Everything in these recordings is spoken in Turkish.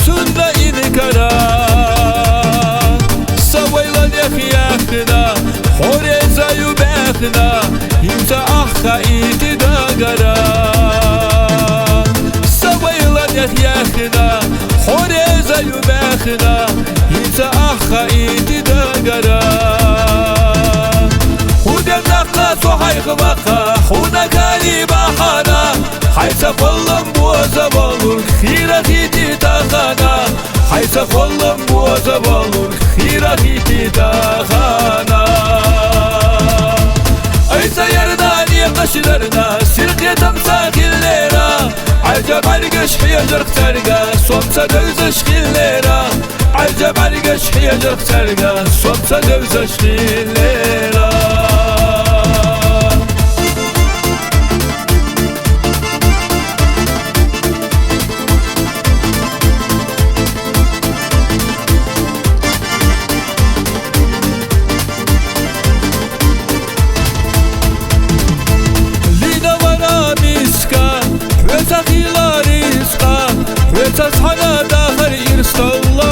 Tunda inkara Savayla yahyakna Horeza yubekna Himta akha itidagara Savayla yahyakna Horeza yubekna Himta akha itidagara Hudem nakka sohayk vaka Hudakari bahana Haysa kollam boğaza balur Hirat iti dağana Haysa kollam boğaza balur Hirat iti dağana Aysa yardan yakaşlarına Sirketam sakillera Acab algeş hiyacırk terga Somsa dövzeş hillera Acab algeş hiyacırk terga Somsa dövzeş hillera Tasana dahar irstalla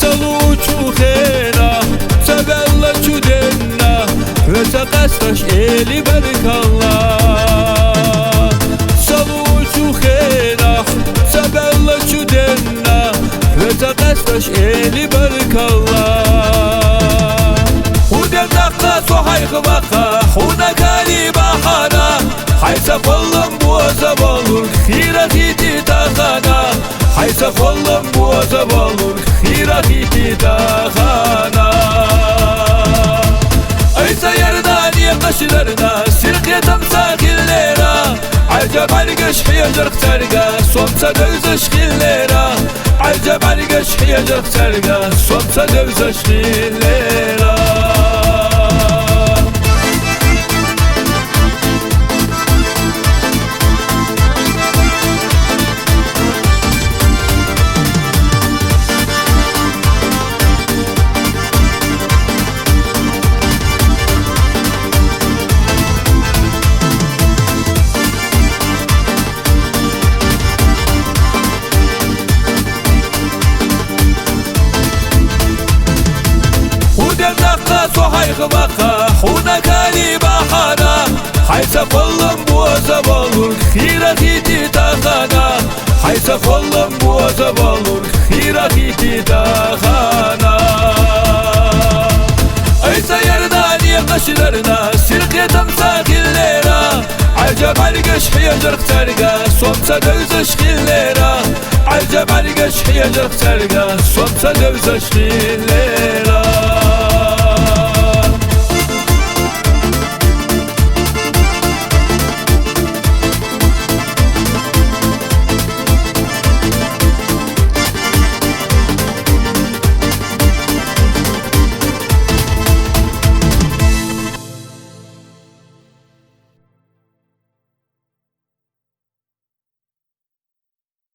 Saluçu khena Sabella çudenna Ve taqastaş eli berkalla Saluçu khena Sabella çudenna Ve taqastaş eli berkalla Hudem nakka sohayk vaka Hudakari bahana Haysa kollam boğaza balur Hirat iti dağana Haysa kollam boğaza balur Hirat iti dağana Aysa yardan yakaşlarına Sirketam sakillera Acab algeş hiyacırk terga Somsa dövzeş hillera Acab algeş hiyacırk terga Somsa dövzeş hillera Sohayk vaka Hudakari bahana Haysa kollam boğaza balur Hirat iti dağana Haysa kollam boğaza balur Hirat iti dağana Aysa yardan yakaşlarına Sirketam sakillera Acab algeş hiyacırk terga Somsa dövzeş hillera Acab algeş hiyacırk terga Somsa dövzeş hillera